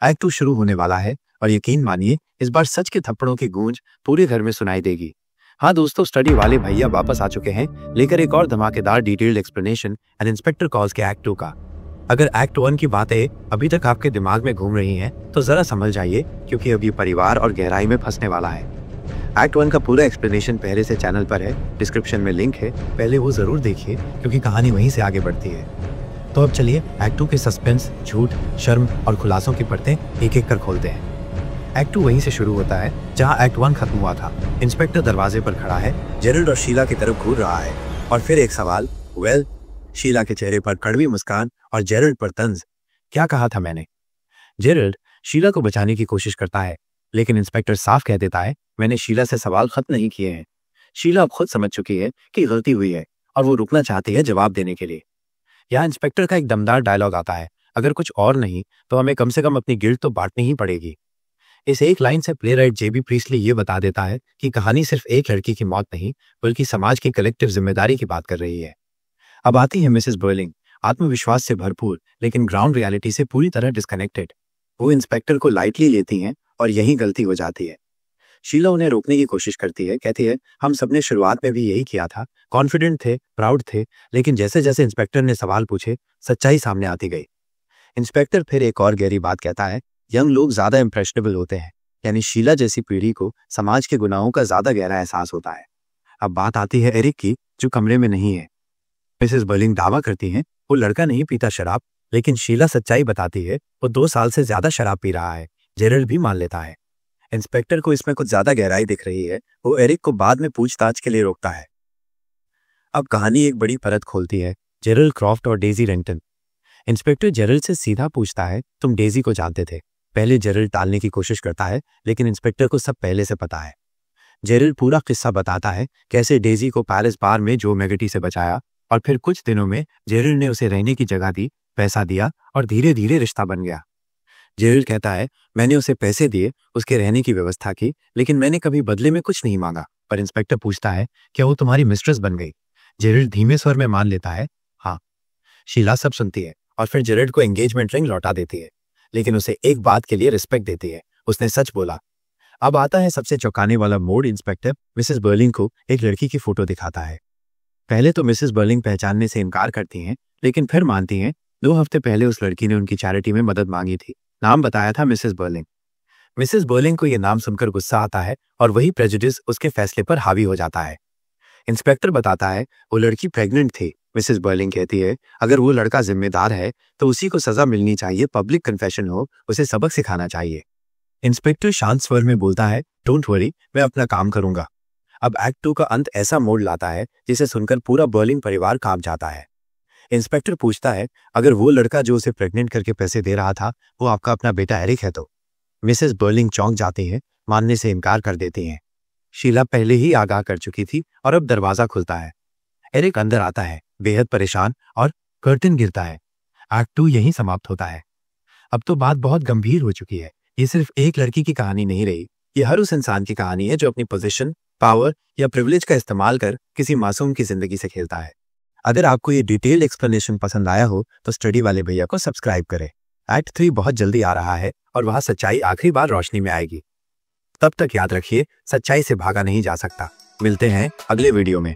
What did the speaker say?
Act 2 शुरू होने वाला है और यकीन मानिए इस बार सच के थप्पड़ों की गूंज पूरे घर में सुनाई देगी। हाँ दोस्तों, स्टडी वाले भैया वापस आ चुके हैं लेकर एक और धमाकेदार detailed explanation and inspector calls के एक्ट 2 का। अगर एक्ट 1 की बातें अभी तक आपके दिमाग में घूम रही हैं तो जरा समझ जाइए, क्योंकि अब ये परिवार और गहराई में फंसने वाला है। एक्ट 1 का पूरा एक्सप्लेनेशन पहले से चैनल पर है, डिस्क्रिप्शन में लिंक है, पहले वो जरूर देखिए क्योंकि कहानी वहीं से आगे बढ़ती है। तो अब चलिए एक्ट 2 के सस्पेंस, झूठ, शर्म और खुलासों की परतें एक एक कर खोलते हैं। एक्ट 2 वहीं से शुरू होता है जहां एक्ट 1 खत्म हुआ था। इंस्पेक्टर दरवाजे पर खड़ा है, जेरल्ड और शीला की तरफ घूर रहा है और फिर एक सवाल, वेल, शीला के चेहरे पर कड़वी मुस्कान और जेरल्ड पर तंज, क्या कहा था मैंने। जेरल्ड शीला को बचाने की कोशिश करता है लेकिन इंस्पेक्टर साफ कह देता है, मैंने शीला से सवाल खत्म नहीं किए हैं। शीला अब खुद समझ चुकी है कि गलती हुई है और वो रुकना चाहती है जवाब देने के लिए। यहाँ इंस्पेक्टर का एक दमदार डायलॉग आता है, अगर कुछ और नहीं तो हमें कम से कम अपनी गिल्ट तो बांटनी ही पड़ेगी। इस एक लाइन से प्लेराइट जेबी प्रीस्टली ये बता देता है कि कहानी सिर्फ एक लड़की की मौत नहीं बल्कि समाज की कलेक्टिव जिम्मेदारी की बात कर रही है। अब आती है मिसेस बर्लिंग, आत्मविश्वास से भरपूर लेकिन ग्राउंड रियलिटी से पूरी तरह डिस्कनेक्टेड। वो इंस्पेक्टर को लाइटली लेती हैं और यही गलती हो जाती है। शीला उन्हें रोकने की कोशिश करती है, कहती है, हम सबने शुरुआत में भी यही किया था, कॉन्फिडेंट थे, प्राउड थे, लेकिन जैसे जैसे इंस्पेक्टर ने सवाल पूछे सच्चाई सामने आती गई। इंस्पेक्टर फिर एक और गहरी बात कहता है, यंग लोग ज्यादा इंप्रेशनेबल होते हैं, यानी शीला जैसी पीढ़ी को समाज के गुनाहों का ज्यादा गहरा एहसास होता है। अब बात आती है एरिक की, जो कमरे में नहीं है। मिसेस बर्लिंग दावा करती हैं वो लड़का नहीं पीता शराब, लेकिन शीला सच्चाई बताती है वो 2 साल से ज्यादा शराब पी रहा है। जेरल्ड भी मान लेता है। इंस्पेक्टर को इसमें कुछ ज्यादा गहराई दिख रही है, वो एरिक को बाद में पूछताछ के लिए रोकता है। अब कहानी एक बड़ी परत खोलती है, जेरल्ड क्रॉफ्ट और डेजी रेंटन। इंस्पेक्टर जेरल्ड से सीधा पूछता है, तुम डेजी को जानते थे? पहले जेरल्ड टालने की कोशिश करता है लेकिन इंस्पेक्टर को सब पहले से पता है। जेरल्ड पूरा किस्सा बताता है, कैसे डेजी को पैलेस बार में जो मैगटी से बचाया और फिर कुछ दिनों में जेरल्ड ने उसे रहने की जगह दी, पैसा दिया और धीरे धीरे रिश्ता बन गया। जेरल्ड कहता है, मैंने उसे पैसे दिए, उसके रहने की व्यवस्था की, लेकिन मैंने कभी बदले में कुछ नहीं मांगा। पर इंस्पेक्टर पूछता है, क्या वो तुम्हारी मिस्ट्रेस बन गई? जेरल्ड धीमे स्वर में मान लेता है, हाँ। शीला सब सुनती है और फिर जेरल्ड को एंगेजमेंट रिंग लौटा देती है, लेकिन उसे एक बात के लिए रिस्पेक्ट देती है, उसने सच बोला। अब आता है सबसे चौंकाने वाला मोड़। इंस्पेक्टर मिसेस बर्लिंग को एक लड़की की फोटो दिखाता है। पहले तो मिसेस बर्लिंग पहचानने से इनकार करती हैं, लेकिन फिर मानती हैं। 2 हफ्ते पहले उस लड़की ने उनकी चैरिटी में मदद मांगी थी, नाम बताया था मिसेस बर्लिंग। मिसेस बर्लिंग को यह नाम सुनकर गुस्सा आता है और वही प्रेजुडिस उसके फैसले पर हावी हो जाता है। इंस्पेक्टर बताता है वो लड़की प्रेग्नेंट थी। मिसेस बर्लिंग कहती है, अगर वो लड़का जिम्मेदार है तो उसी को सजा मिलनी चाहिए, पब्लिक कन्फेशन हो, उसे सबक सिखाना चाहिए। इंस्पेक्टर शांत स्वर में बोलता है, डोंट वरी, मैं अपना काम करूंगा। अब एक्ट 2 का अंत ऐसा मोड़ लाता है जिसे सुनकर पूरा बर्लिंग परिवार कांप जाता है। इंस्पेक्टर पूछता है, अगर वो लड़का जो उसे प्रेग्नेंट करके पैसे दे रहा था वो आपका अपना बेटा एरिक है तो? मिसेस बर्लिंग चौंक जाती हैं, मानने से इनकार कर देती हैं। शीला पहले ही आगाह कर चुकी थी और अब दरवाजा खुलता है। एरिक अंदर आता है, बेहद परेशान, और कर्टन गिरता है। एक्ट 2 यहीं समाप्त होता है। अब तो बात बहुत गंभीर हो चुकी है। ये सिर्फ एक लड़की की कहानी नहीं रही, ये हर उस इंसान की कहानी है जो अपनी पोजीशन, पावर या प्रिविलेज का इस्तेमाल कर किसी मासूम की जिंदगी से खेलता है। अगर आपको ये डिटेल्ड एक्सप्लेनेशन पसंद आया हो तो स्टडी वाले भैया को सब्सक्राइब करें। एक्ट 3 बहुत जल्दी आ रहा है और वहां सच्चाई आखिरी बार रोशनी में आएगी। तब तक याद रखिए, सच्चाई से भागा नहीं जा सकता। मिलते हैं अगले वीडियो में।